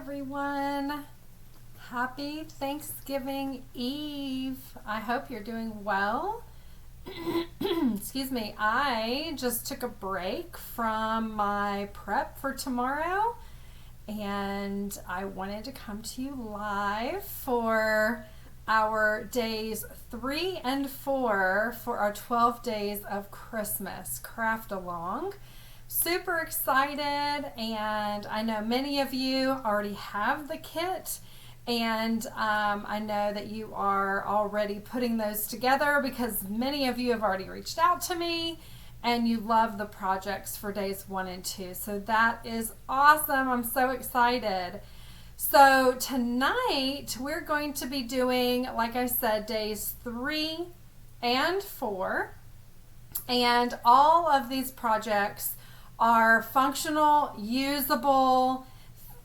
everyone. Happy Thanksgiving Eve. I hope you're doing well. Excuse me. I just took a break from my prep for tomorrow and I wanted to come to you live for our days 3 and 4 for our 12 days of Christmas craft along. Super excited, and I know many of you already have the kit, and I know that you are already putting those together because many of you have already reached out to me and you love the projects for days 1 and 2. So that is awesome. I'm so excited. So tonight we're going to be doing, like I said, days 3 and 4, and all of these projects are functional, usable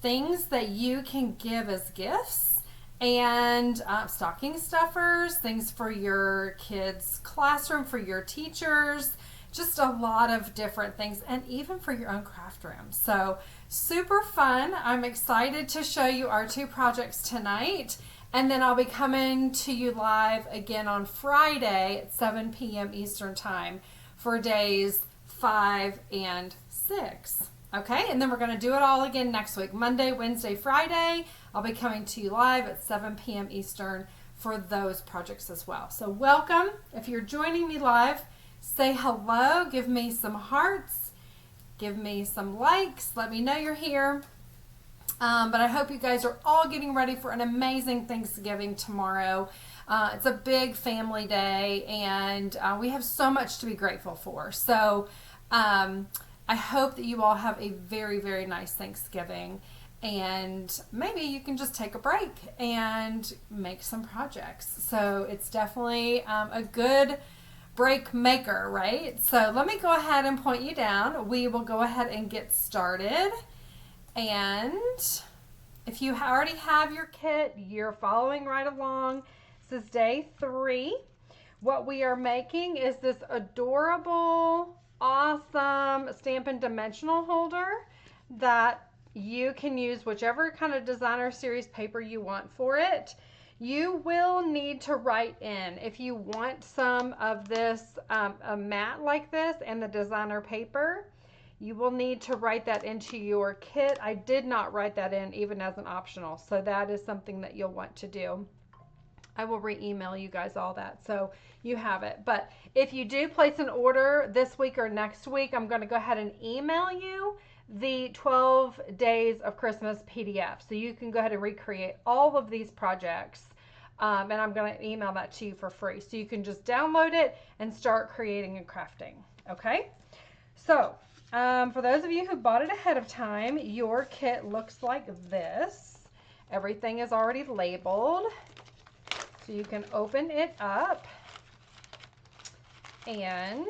things that you can give as gifts, and stocking stuffers, things for your kids' classroom, for your teachers, just a lot of different things, and even for your own craft room. So super fun. I'm excited to show you our 2 projects tonight, and then I'll be coming to you live again on Friday at 7 p.m. Eastern Time for days 5 and 6. Okay, and then we're going to do it all again next week. Monday, Wednesday, Friday. I'll be coming to you live at 7 p.m. Eastern for those projects as well. So welcome. If you're joining me live, say hello, give me some hearts, give me some likes, let me know you're here. But I hope you guys are all getting ready for an amazing Thanksgiving tomorrow. It's a big family day, and we have so much to be grateful for. So I hope that you all have a very, very nice Thanksgiving, and maybe you can just take a break and make some projects. So it's definitely a good break maker, right? So let me go ahead and point you down. We will go ahead and get started. And if you already have your kit, you're following right along. This is day 3. What we are making is this adorable, awesome Stampin' Dimensional holder that you can use whichever kind of designer series paper you want for it. You will need to write in if you want some of this, a mat like this and the designer paper. You will need to write that into your kit. I did not write that in even as an optional, so that is something that you'll want to do. I will re-email you guys all that so you have it. But if you do place an order this week or next week, I'm going to go ahead and email you the 12 days of Christmas PDF. So you can go ahead and recreate all of these projects. And I'm going to email that to you for free. So you can just download it and start creating and crafting. Okay? So for those of you who bought it ahead of time, your kit looks like this. Everything is already labeled. So you can open it up, and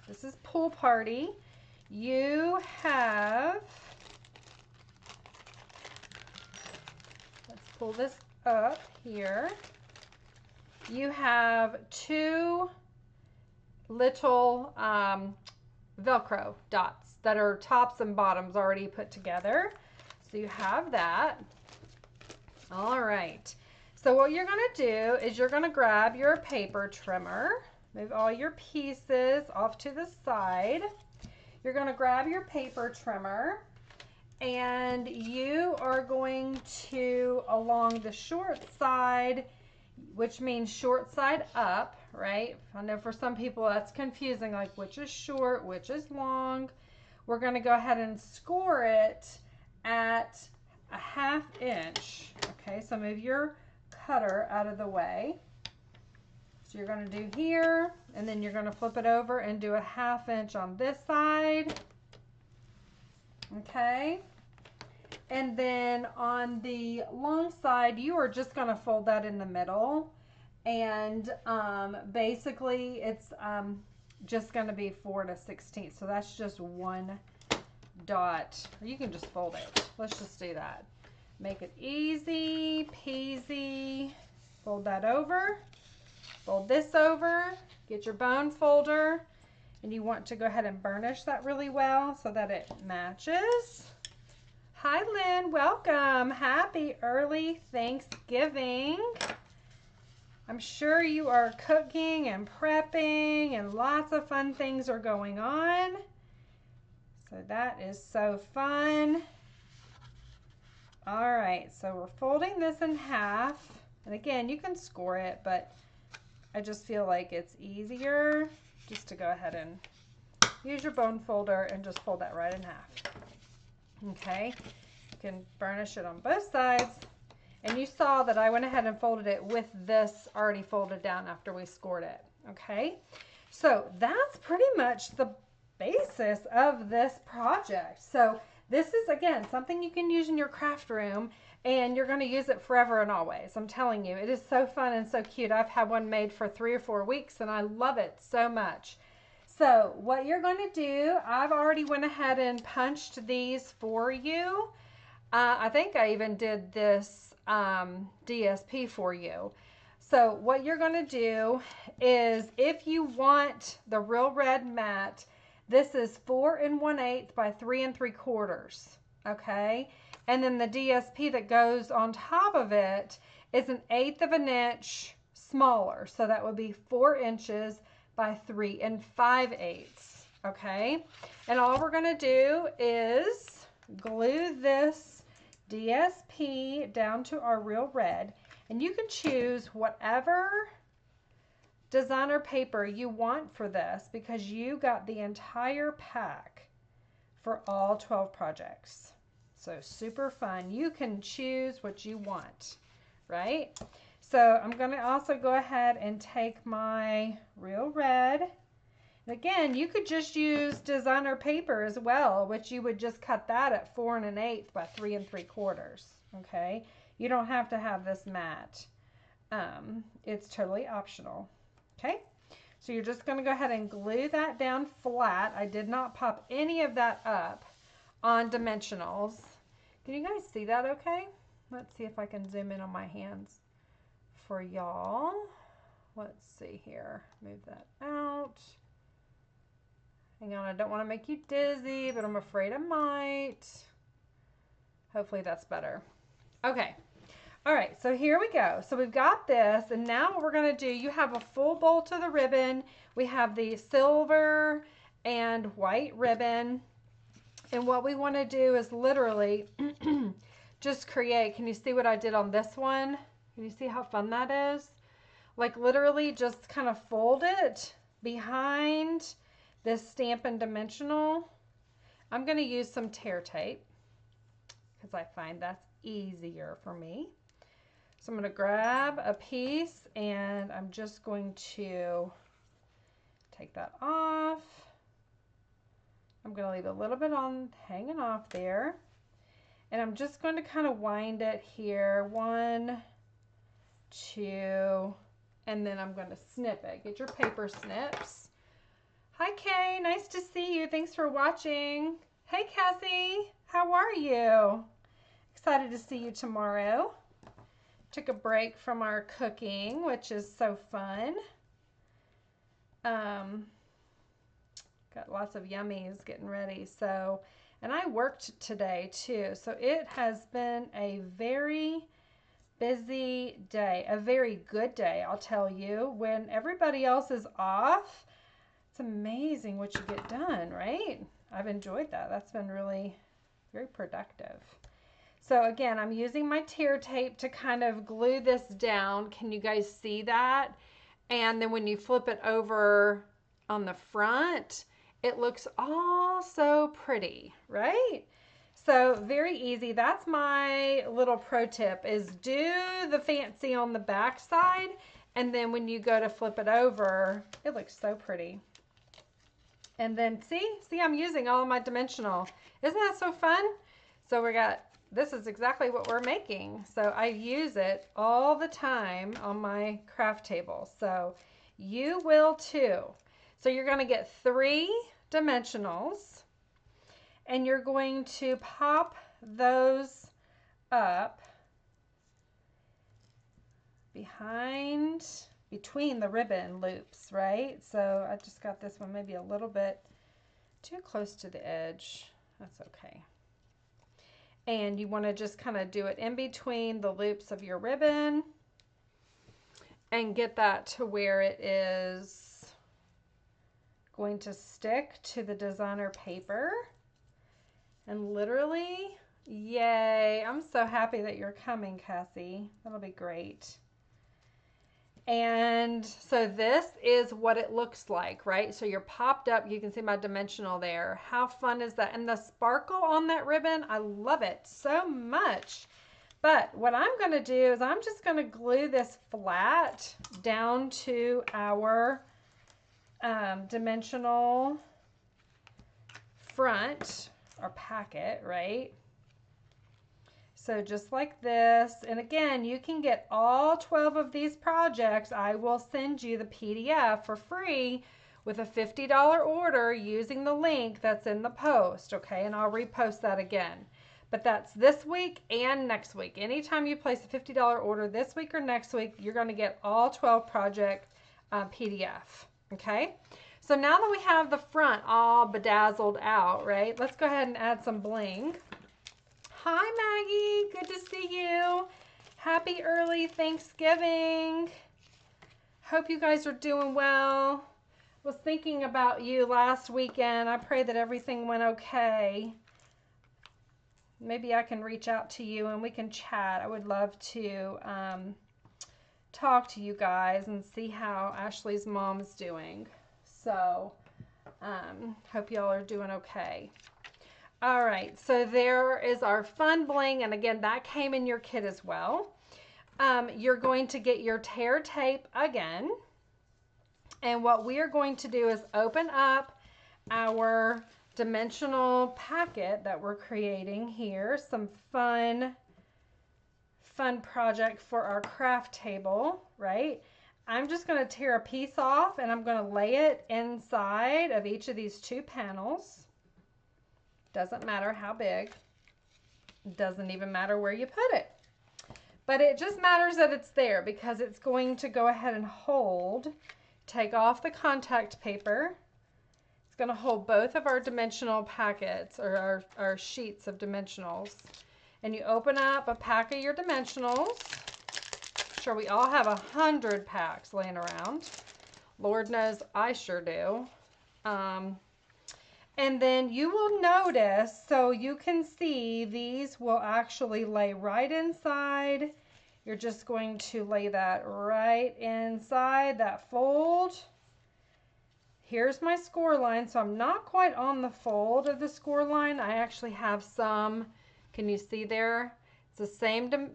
this is Pool Party. You have, let's pull this up here. You have 2 little Velcro dots that are tops and bottoms already put together. So you have that. All right. So what you're going to do is you're going to grab your paper trimmer, move all your pieces off to the side. You're going to grab your paper trimmer, and you are going to, along the short side, which means short side up, right? I know for some people that's confusing, like which is short, which is long. We're going to go ahead and score it at a 1/2 inch. Okay, so move your cutter out of the way. So you're going to do here, and then you're going to flip it over and do a 1/2 inch on this side. Okay, and then on the long side you are just going to fold that in the middle, and basically it's just going to be 4 1/16. So that's just 1 dot, or you can just fold it. Let's just do that. Make it easy peasy. Fold that over, fold this over, get your bone folder, and you want to go ahead and burnish that really well so that it matches. Hi, Lynn. Welcome. Happy early Thanksgiving. I'm sure you are cooking and prepping and lots of fun things are going on. So that is so fun. All right, so we're folding this in half. And again, you can score it, but I just feel like it's easier just to go ahead and use your bone folder and just fold that right in half. Okay, you can burnish it on both sides. And you saw that I went ahead and folded it with this already folded down after we scored it. Okay, so that's pretty much the basis of this project. So this is, again, something you can use in your craft room, and you're going to use it forever and always. I'm telling you, it is so fun and so cute. I've had one made for 3 or 4 weeks, and I love it so much. So what you're going to do, I've already went ahead and punched these for you. I think I even did this DSP for you. So what you're going to do is, if you want the Real Red Matte, this is 4 1/8 by 3 3/4. Okay, and then the DSP that goes on top of it is 1/8 of an inch smaller, so that would be 4 inches by 3 5/8. Okay, and all we're going to do is glue this DSP down to our Real Red, and you can choose whatever designer paper you want for this, because you got the entire pack for all 12 projects. So super fun. You can choose what you want, right? So I'm going to also go ahead and take my Real Red. And again, you could just use designer paper as well, which you would just cut that at 4 1/8 by 3 3/4. Okay, you don't have to have this matte. It's totally optional. Okay, so you're just going to go ahead and glue that down flat. I did not pop any of that up on dimensionals. Can you guys see that okay? Let's see if I can zoom in on my hands for y'all. Let's see here. Move that out. Hang on, I don't want to make you dizzy, but I'm afraid I might. Hopefully that's better. Okay. All right, so here we go. So we've got this, and now what we're going to do, you have a full bolt to the ribbon. We have the silver and white ribbon. And what we want to do is literally just create. Can you see what I did on this one? Can you see how fun that is? Like literally just kind of fold it behind this Stampin' Dimensional. I'm going to use some tear tape because I find that's easier for me. So I'm going to grab a piece and I'm just going to take that off. I'm going to leave a little bit on hanging off there. And I'm just going to kind of wind it here. 1, 2, and then I'm going to snip it. Get your paper snips. Hi Kay, nice to see you. Thanks for watching. Hey Cassie, how are you? Excited to see you tomorrow. Took a break from our cooking, which is so fun. Got lots of yummies getting ready. So, and I worked today too. So it has been a very busy day, a very good day, I'll tell you. When everybody else is off, it's amazing what you get done, right? I've enjoyed that. That's been really very productive. So again, I'm using my tear tape to kind of glue this down. Can you guys see that? And then when you flip it over on the front, it looks all so pretty, right? So very easy. That's my little pro tip, is do the fancy on the back side, and then when you go to flip it over, it looks so pretty. And then see I'm using all of my dimensional. Isn't that so fun? So we got, this is exactly what we're making. So I use it all the time on my craft table. So you will too. So you're going to get 3 dimensionals, and you're going to pop those up between the ribbon loops, right? So I just got this one maybe a little bit too close to the edge. That's okay. And you want to just kind of do it in between the loops of your ribbon and get that to where it is going to stick to the designer paper. And literally, yay, I'm so happy that you're coming, Cassie. That'll be great. And so this is what it looks like, right? So you're popped up. You can see my dimensional there. How fun is that? And the sparkle on that ribbon, I love it so much. But what I'm going to do is I'm just going to glue this flat down to our dimensional front, our packet, right? So just like this, and again, you can get all 12 of these projects. I will send you the PDF for free with a $50 order using the link that's in the post, okay? And I'll repost that again. But that's this week and next week. Anytime you place a $50 order this week or next week, you're going to get all 12 project PDF, okay? So now that we have the front all bedazzled out, right, let's go ahead and add some bling. Hi, Maggie. Good to see you. Happy early Thanksgiving. Hope you guys are doing well. Was thinking about you last weekend. I pray that everything went okay. Maybe I can reach out to you and we can chat. I would love to talk to you guys and see how Ashley's mom's doing. So, hope y'all are doing okay. All right, so there is our fun bling, and again, that came in your kit as well. You're going to get your tear tape again, and what we are going to do is open up our dimensional packet that we're creating here. Some fun project for our craft table, right? I'm just going to tear a piece off, and I'm going to lay it inside of each of these two panels. Doesn't matter how big. Doesn't even matter where you put it. But it just matters that it's there because it's going to go ahead and hold. Take off the contact paper. It's going to hold both of our dimensional packets or our sheets of dimensionals. And you open up a pack of your dimensionals. I'm sure we all have 100 packs laying around. Lord knows I sure do. And then you will notice, so you can see these will actually lay right inside. You're just going to lay that right inside that fold. Here's my score line. So I'm not quite on the fold of the score line. I actually have some, can you see there? It's the same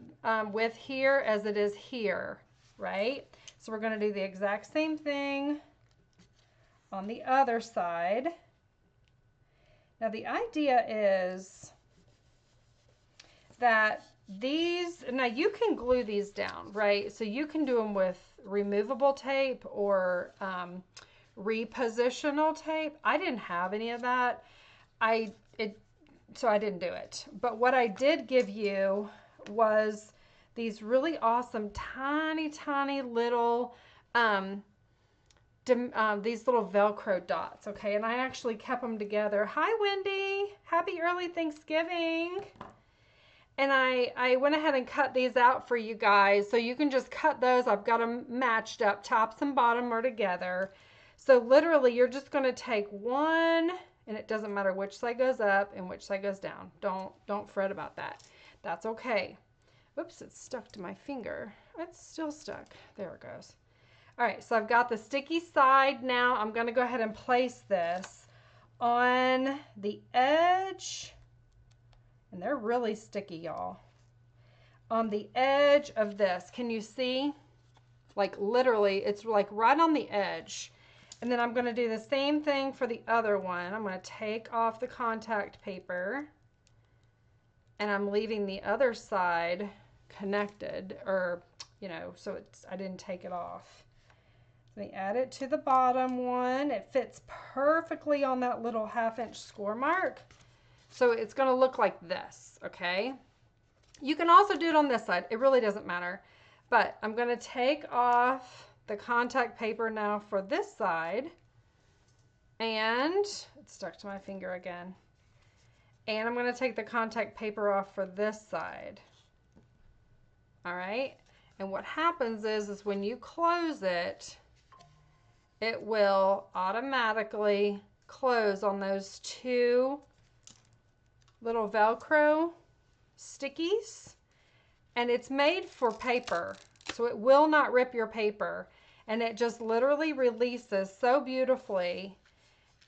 width here as it is here, right? So we're going to do the exact same thing on the other side. Now the idea is that these, now you can glue these down, right? So you can do them with removable tape or repositional tape. I didn't have any of that. So I didn't do it. But what I did give you was these really awesome tiny little these little Velcro dots, okay? And I actually kept them together. Hi, Wendy. Happy early Thanksgiving. And I went ahead and cut these out for you guys. So you can just cut those. I've got them matched up. Tops and bottom are together. So literally, you're just going to take one, and it doesn't matter which side goes up and which side goes down. Don't fret about that. That's okay. Whoops, it's stuck to my finger. It's still stuck. There it goes. All right, so I've got the sticky side now. I'm going to go ahead and place this on the edge, and they're really sticky, y'all. On the edge of this, can you see? Like literally, it's like right on the edge. And then I'm going to do the same thing for the other one. I'm going to take off the contact paper, and I'm leaving the other side connected, or, you know, so I didn't take it off. Let me add it to the bottom one. It fits perfectly on that little 1/2-inch score mark. So it's going to look like this, okay? You can also do it on this side. It really doesn't matter. But I'm going to take off the contact paper now for this side. And it's stuck to my finger again. And I'm going to take the contact paper off for this side. All right. And what happens is when you close it, it will automatically close on those two little Velcro stickies. And it's made for paper, so it will not rip your paper. And it just literally releases so beautifully,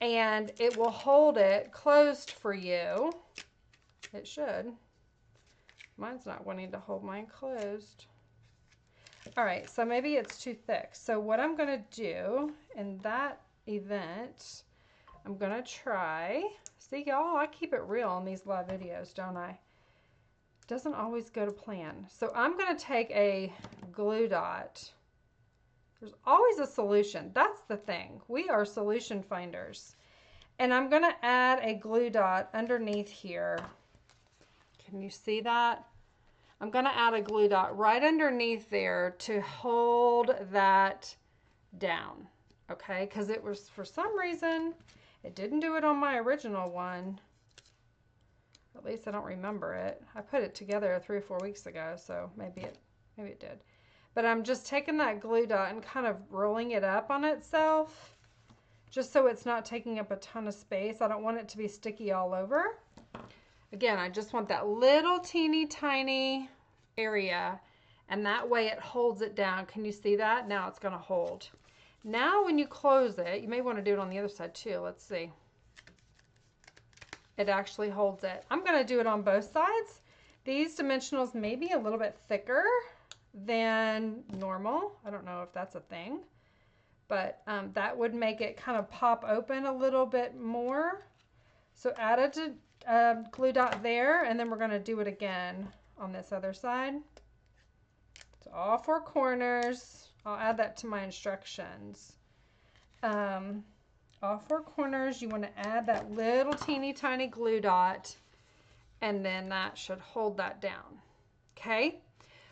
and it will hold it closed for you. It should. Mine's not wanting to hold mine closed. All right, so maybe it's too thick. So what I'm going to do in that event, I'm going to try. See, y'all, I keep it real on these live videos, don't I? Doesn't always go to plan. So I'm going to take a glue dot. There's always a solution. That's the thing. We are solution finders. And I'm going to add a glue dot underneath here. Can you see that? I'm going to add a glue dot right underneath there to hold that down. Okay, because it was, for some reason, it didn't do it on my original one. At least I don't remember it. I put it together 3 or 4 weeks ago, so maybe it did. But I'm just taking that glue dot and kind of rolling it up on itself, just so it's not taking up a ton of space. I don't want it to be sticky all over. Again, I just want that little teeny tiny area, and that way it holds it down. Can you see that? Now it's going to hold. Now when you close it, you may want to do it on the other side too. Let's see. It actually holds it. I'm going to do it on both sides. These dimensionals may be a little bit thicker than normal. I don't know if that's a thing, but that would make it kind of pop open a little bit more. So add a glue dot there, and then we're going to do it again on this other side. So all 4 corners. I'll add that to my instructions. All 4 corners, you want to add that little teeny tiny glue dot, and then that should hold that down. Okay?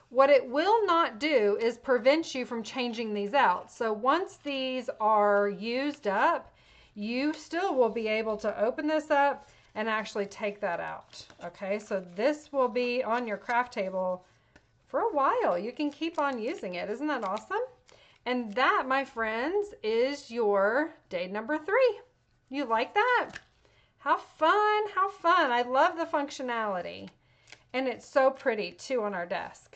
What it will not do is prevent you from changing these out. So once these are used up, you still will be able to open this up and actually take that out. Okay, so this will be on your craft table for a while. You can keep on using it. Isn't that awesome? And that, my friends, is your day number 3. You like that? How fun, how fun. I love the functionality. And it's so pretty too on our desk.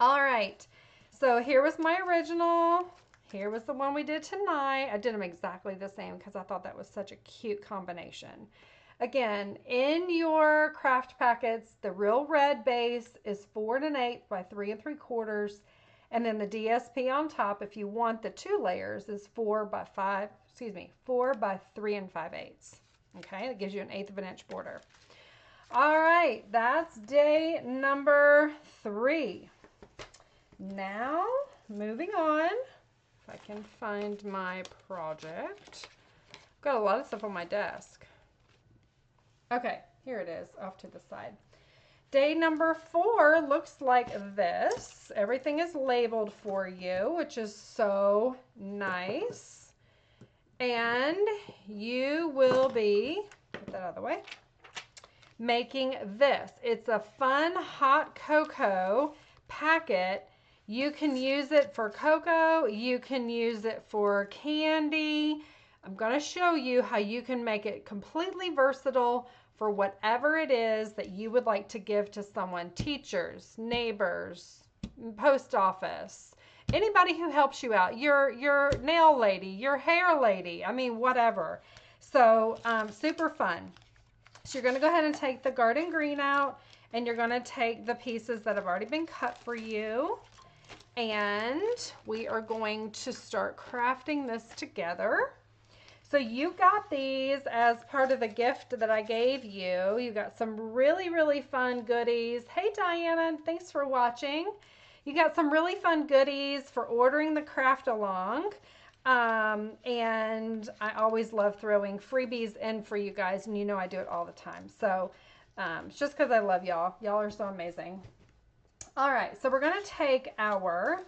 All right, so here was my original. Here was the one we did tonight. I did them exactly the same because I thought that was such a cute combination. Again, in your craft packets, the Real Red base is 4 1/8 by 3 3/4. And then the DSP on top, if you want the 2 layers, is 4 by 3 5/8. Okay, it gives you an 1/8 of an inch border. All right, that's day number 3. Now, moving on, if I can find my project. I've got a lot of stuff on my desk. Okay, here it is, off to the side. Day number 4 looks like this. Everything is labeled for you, which is so nice. And you will be, get that out of the way, making this. It's a fun hot cocoa packet. You can use it for cocoa. You can use it for candy. I'm going to show you how you can make it completely versatile for whatever it is that you would like to give to someone. Teachers, neighbors, post office, anybody who helps you out, your nail lady, your hair lady, I mean, whatever. So super fun. So you're going to go ahead and take the garden green out, and you're going to take the pieces that have already been cut for you, and we are going to start crafting this together. So you got these as part of the gift that I gave you. You got some really, really fun goodies. Hey, Diana, thanks for watching. You got some really fun goodies for ordering the craft along. And I always love throwing freebies in for you guys, and you know I do it all the time. So it's just because I love y'all. Y'all are so amazing. All right, so we're going to take our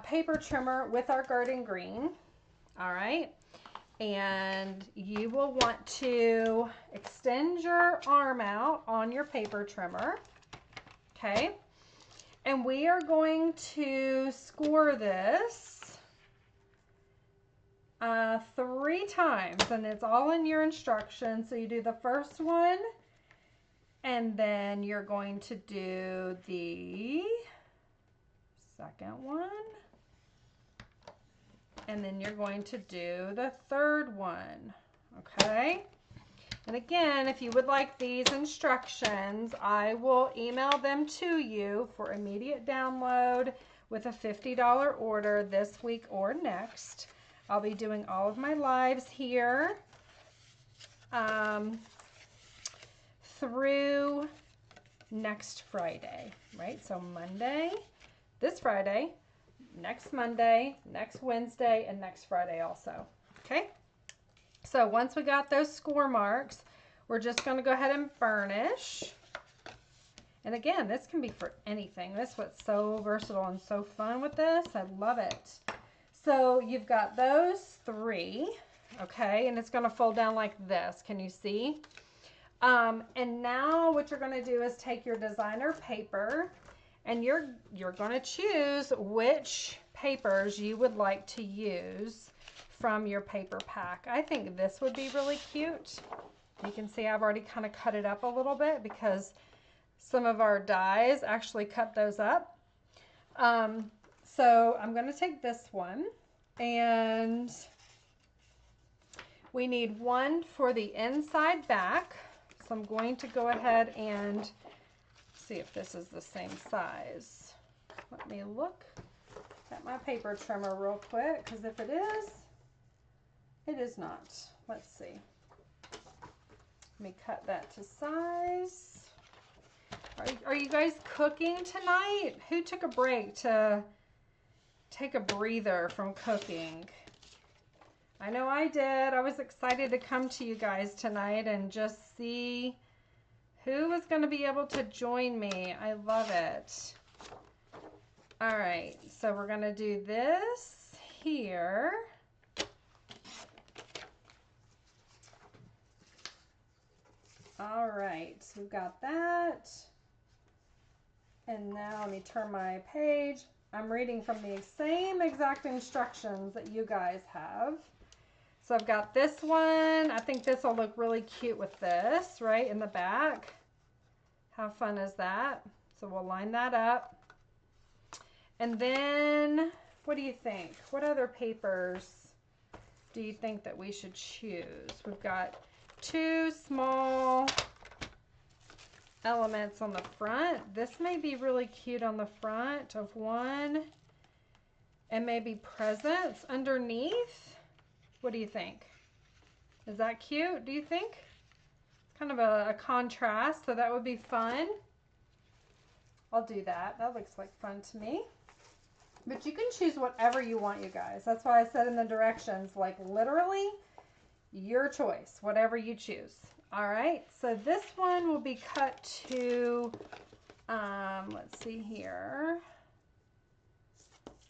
paper trimmer with our garden green. All right. And you will want to extend your arm out on your paper trimmer. Okay. And we are going to score this 3 times, and it's all in your instructions. So you do the first one, and then you're going to do the second one, and then you're going to do the third one. Okay. And again, if you would like these instructions, I will email them to you for immediate download with a $50 order this week or next. I'll be doing all of my lives here through next Friday, right? So Monday, this Friday, next Monday, next Wednesday, and next Friday also. Okay? So once we got those score marks, we're just going to go ahead and burnish. And again, this can be for anything. This is what's so versatile and so fun with this. I love it. So you've got those 3, okay? And it's going to fold down like this. Can you see? And now what you're going to do is take your designer paper, and you're going to choose which papers you would like to use from your paper pack. I think this would be really cute. You can see I've already kind of cut it up a little bit because some of our dies actually cut those up. So I'm going to take this one, and we need one for the inside back. So I'm going to go ahead and see if this is the same size. Let me look at my paper trimmer real quick, because if it is, it is not. Let's see. Let me cut that to size. Are you guys cooking tonight? Who took a break to take a breather from cooking? I know I did. I was excited to come to you guys tonight and just see who was going to be able to join me. I love it. All right, so we're going to do this here. All right, so we've got that. And now let me turn my page. I'm reading from the same exact instructions that you guys have. So I've got this one. I think this will look really cute with this, right, in the back. How fun is that? So we'll line that up. And then, what do you think? What other papers do you think that we should choose? We've got 2 small elements on the front. This may be really cute on the front of one, and maybe presents underneath. What do you think? Is that cute, do you think? Kind of a contrast, so that would be fun. I'll do that. That looks like fun to me. But you can choose whatever you want, you guys. That's why I said in the directions, like literally your choice, whatever you choose. All right, so this one will be cut to, let's see here.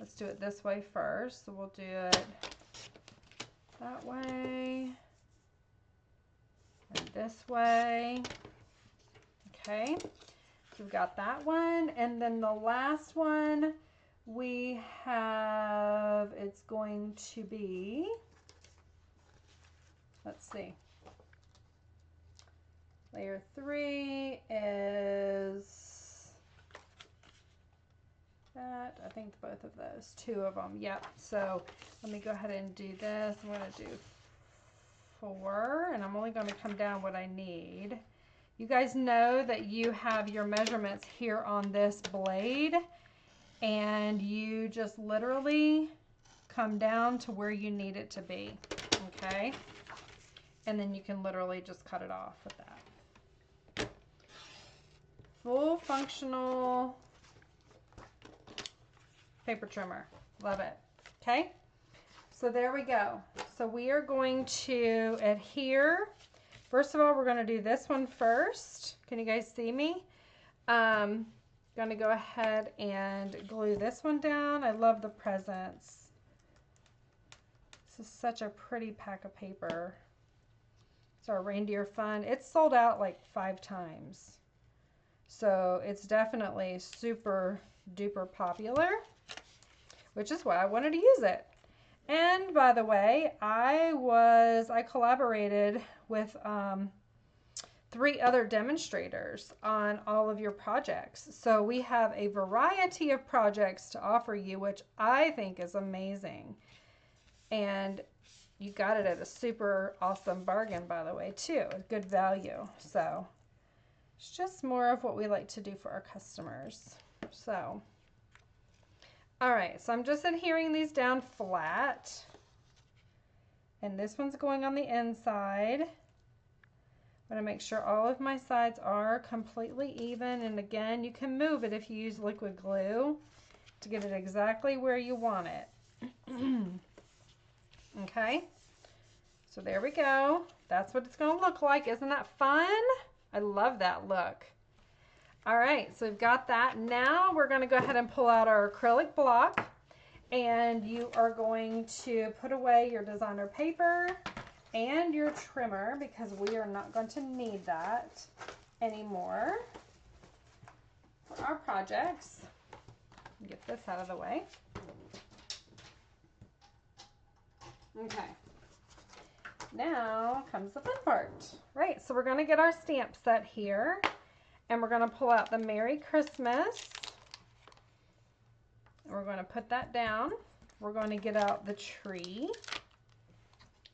Let's do it this way first. So we'll do it that way and this way. Okay, so we've got that one. And then the last one we have, it's going to be, let's see. Layer 3 is that. I think both of those, 2 of them. Yep. So let me go ahead and do this. I'm going to do 4, and I'm only going to come down what I need. You guys know that you have your measurements here on this blade, and you just literally come down to where you need it to be. Okay. And then you can literally just cut it off with that. Full functional paper trimmer. Love it. Okay. So there we go. So we are going to adhere. First of all, we're going to do this one first. Can you guys see me? Going to go ahead and glue this one down. I love the presents. This is such a pretty pack of paper. It's our reindeer fun. It's sold out like 5 times. So it's definitely super duper popular, which is why I wanted to use it. And by the way, I collaborated with 3 other demonstrators on all of your projects. So we have a variety of projects to offer you, which I think is amazing. And you got it at a super awesome bargain, by the way, too. A good value. So it's just more of what we like to do for our customers. So, all right, so I'm just adhering these down flat. And this one's going on the inside. I'm going to make sure all of my sides are completely even. And again, you can move it if you use liquid glue to get it exactly where you want it. Okay, so there we go. That's what it's going to look like. Isn't that fun? I love that look. All right, so we've got that. Now we're going to go ahead and pull out our acrylic block, and you are going to put away your designer paper and your trimmer because we are not going to need that anymore for our projects. Get this out of the way. Okay, now comes the fun part. Right, so we're going to get our stamp set here, and we're going to pull out the Merry Christmas, and we're going to put that down. We're going to get out the tree.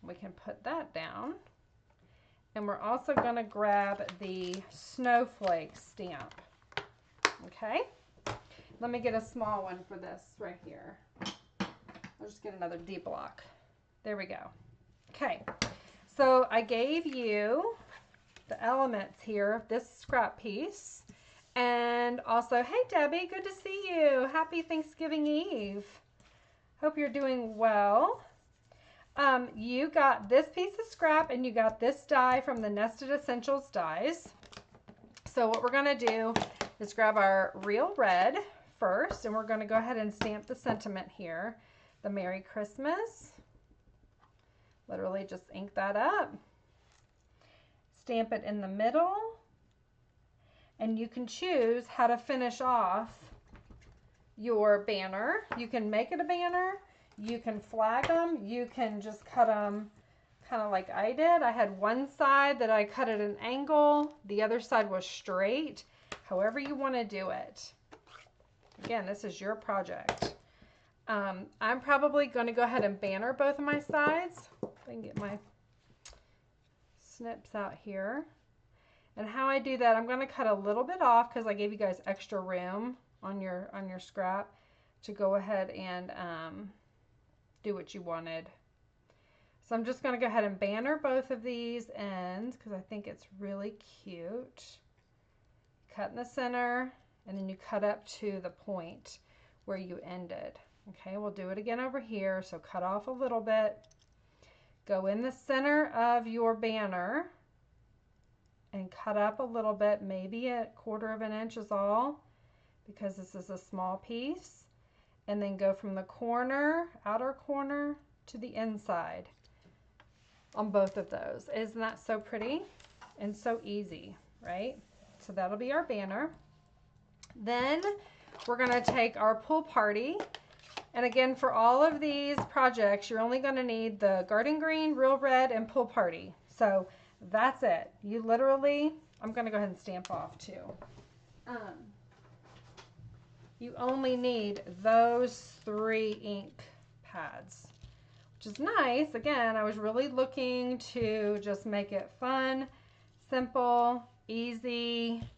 We can put that down, and we're also going to grab the snowflake stamp. Okay, let me get a small one for this right here. I'll just get another D block. There we go. Okay, so I gave you the elements here, this scrap piece, and also, hey Debbie, good to see you. Happy Thanksgiving Eve. Hope you're doing well. You got this piece of scrap and you got this die from the Nested Essentials dies. So what we're going to do is grab our Real Red first, and we're going to go ahead and stamp the sentiment here. The Merry Christmas. Literally just ink that up. Stamp it in the middle. And you can choose how to finish off your banner. You can make it a banner. You can flag them. You can just cut them kind of like I did. I had one side that I cut at an angle. The other side was straight. However you want to do it. Again, this is your project. I'm probably going to go ahead and banner both of my sides. I can get my snips out here. And how I do that, I'm going to cut a little bit off because I gave you guys extra room on your scrap to go ahead and do what you wanted. So I'm just going to go ahead and banner both of these ends because I think it's really cute. Cut in the center, and then you cut up to the point where you ended. Okay, we'll do it again over here. So cut off a little bit. Go in the center of your banner and cut up a little bit, maybe a 1/4 of an inch is all, because this is a small piece. And then go from the corner, outer corner, to the inside on both of those. Isn't that so pretty and so easy, right? So that'll be our banner. Then we're going to take our pool party. And again, for all of these projects, you're only going to need the Garden Green, Real Red, and Pool Party. So that's it. You literally, I'm going to go ahead and stamp off too. You only need those 3 ink pads, which is nice. Again, I was really looking to just make it fun, simple, easy.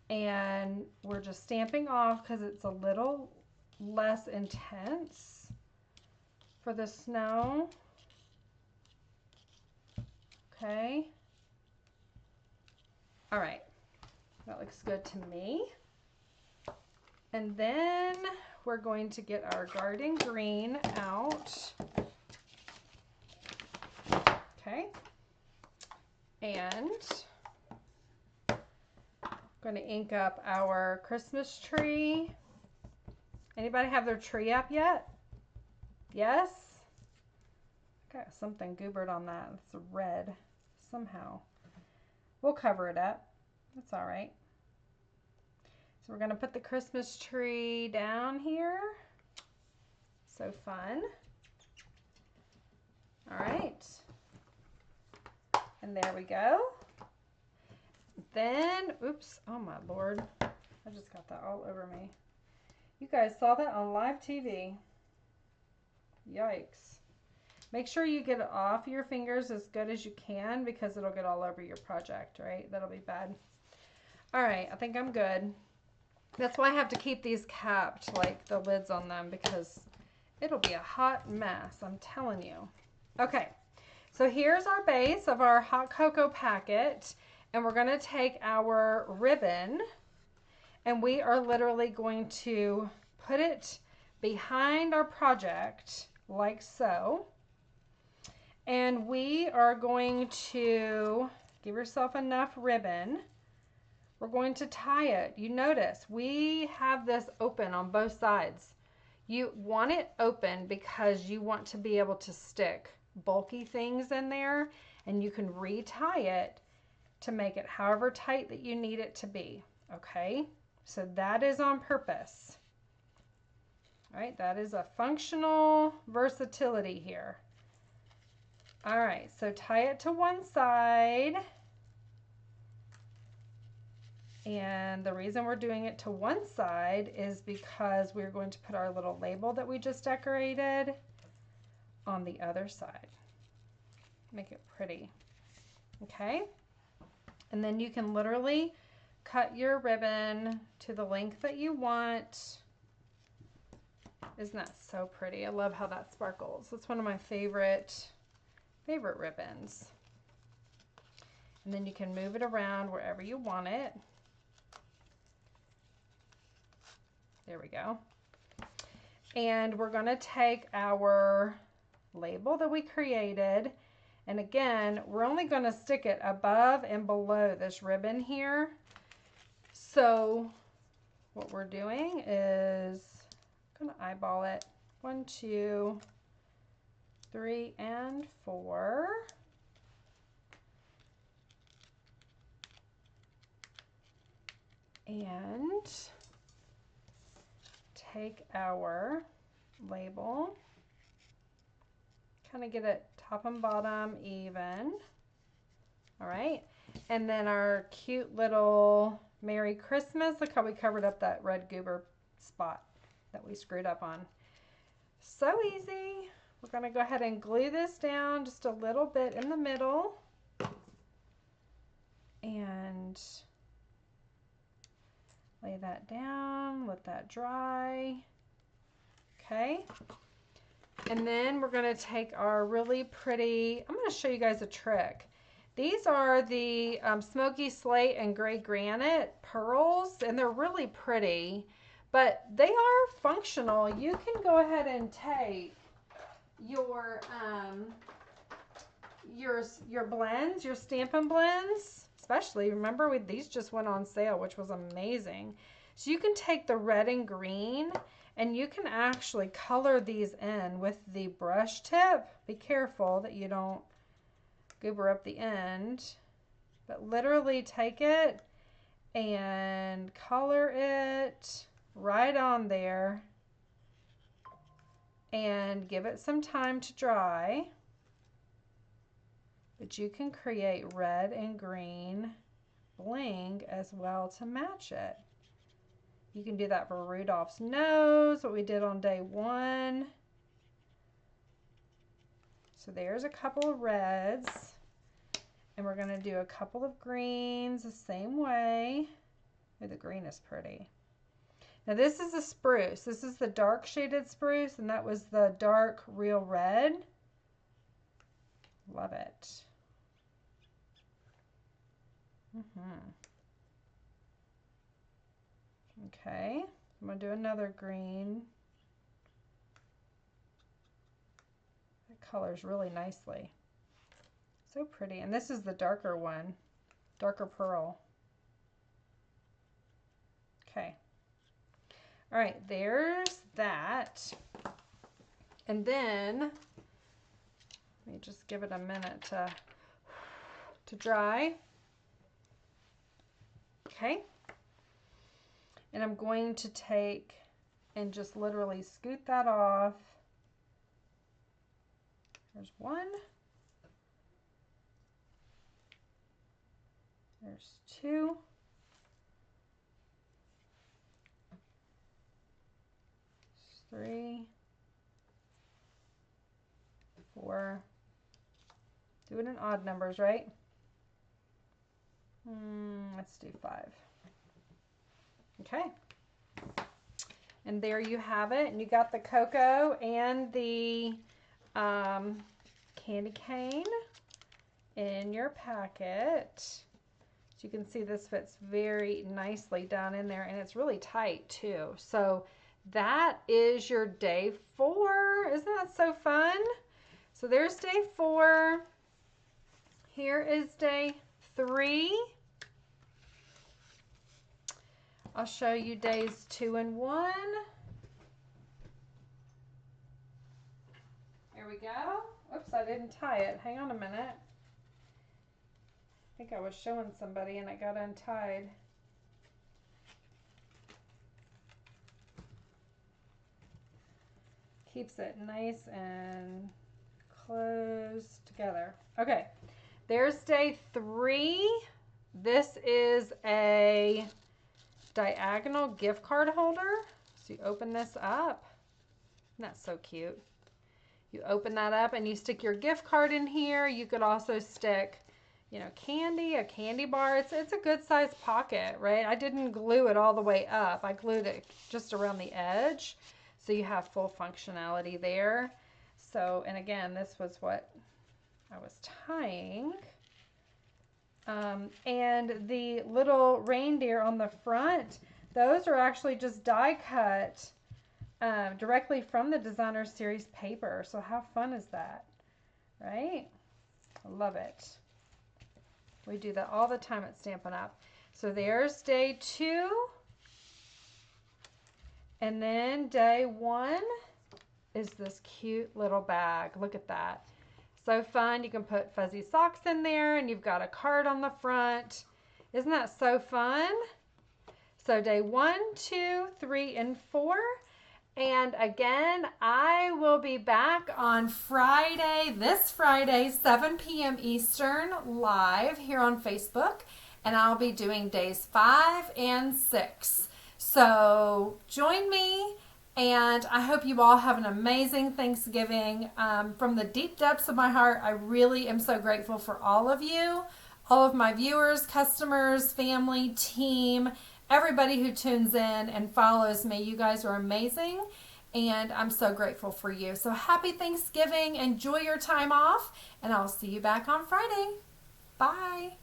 And we're just stamping off because it's a little less intense for the snow. Okay. All right. That looks good to me. And then we're going to get our Garden Green out. Okay. And I'm going to ink up our Christmas tree. Anybody have their tree up yet? Yes? Got something goobered on that. It's red somehow. We'll cover it up. That's all right. So we're going to put the Christmas tree down here. So fun. All right. And there we go. Then, oops, oh my Lord. I just got that all over me. You guys saw that on live TV. Yikes. Make sure you get it off your fingers as good as you can because it'll get all over your project, right? That'll be bad. All right, I think I'm good. That's why I have to keep these capped, like the lids on them, because it'll be a hot mess, I'm telling you. Okay, so here's our base of our hot cocoa packet, and we're gonna take our ribbon and we are literally going to put it behind our project like so. And we are going to give yourself enough ribbon. We're going to tie it. You notice we have this open on both sides. You want it open because you want to be able to stick bulky things in there, and you can retie it to make it however tight that you need it to be. Okay, so that is on purpose. All right, that is a functional versatility here. All right, so tie it to one side. And the reason we're doing it to one side is because we're going to put our little label that we just decorated on the other side. Make it pretty. Okay? And then you can literally cut your ribbon to the length that you want. Isn't that so pretty? I love how that sparkles. That's one of my favorite ribbons. And then you can move it around wherever you want it. There we go. And we're going to take our label that we created, and again, we're only going to stick it above and below this ribbon here. So what we're doing is I'm going to eyeball it. 1, 2, 3, and 4. And take our label, kind of get it top and bottom even. All right, and then our cute little Merry Christmas. Look how we covered up that red goober spot that we screwed up on. So easy. We're going to go ahead and glue this down just a little bit in the middle. And lay that down, let that dry. Okay. And then we're going to take our really pretty, I'm going to show you guys a trick. These are the Smoky Slate and Gray Granite pearls, and they're really pretty, but they are functional. You can go ahead and take your blends, your Stampin' Blends, especially, remember these just went on sale, which was amazing. So you can take the red and green and you can actually color these in with the brush tip. Be careful that you don't goober up the end, but literally take it and color it right on there and give it some time to dry. But you can create red and green bling as well to match it. You can do that for Rudolph's nose, what we did on day 1. So there's a couple of reds, and we're going to do a couple of greens the same way. Oh, the green is pretty. Now this is a spruce. This is the dark shaded spruce, and that was the dark real red. Love it. Okay, I'm going to do another green. That colors really nicely. So pretty. And this is the darker one, darker pearl. Okay. All right, there's that. And then Let me just give it a minute to dry. Okay. And I'm going to take and just literally scoot that off. There's one. There's two. There's 3, 4. Do it in odd numbers, right? Let's do 5. Okay. And there you have it. And you got the cocoa and the candy cane in your packet. So you can see this fits very nicely down in there, and it's really tight too. So that is your day 4. Isn't that so fun? So there's day 4. Here is day 3. I'll show you days 2 and 1. There we go. Oops, I didn't tie it. Hang on a minute. I think I was showing somebody and it got untied. Keeps it nice and close together. Okay, there's day 3. This is a diagonal gift card holder. So you open this up. Isn't that so cute? You open that up and you stick your gift card in here. You could also stick, you know, candy, a candy bar. It's a good size pocket, right? I didn't glue it all the way up. I glued it just around the edge. So you have full functionality there. So, and again, this was what I was tying. And the little reindeer on the front, those are actually just die cut directly from the Designer Series paper. So how fun is that, right? I love it. We do that all the time at Stampin' Up. So there's day 2. And then day 1 is this cute little bag. Look at that. So fun. You can put fuzzy socks in there and you've got a card on the front. Isn't that so fun? So day 1, 2, 3, and 4. And again, I will be back on Friday, this Friday, 7 p.m. Eastern, live here on Facebook. And I'll be doing days 5 and 6. So join me, and I hope you all have an amazing Thanksgiving. From the deep depths of my heart, I really am so grateful for all of you, all of my viewers, customers, family, team, everybody who tunes in and follows me. You guys are amazing, and I'm so grateful for you. So happy Thanksgiving. Enjoy your time off, and I'll see you back on Friday. Bye.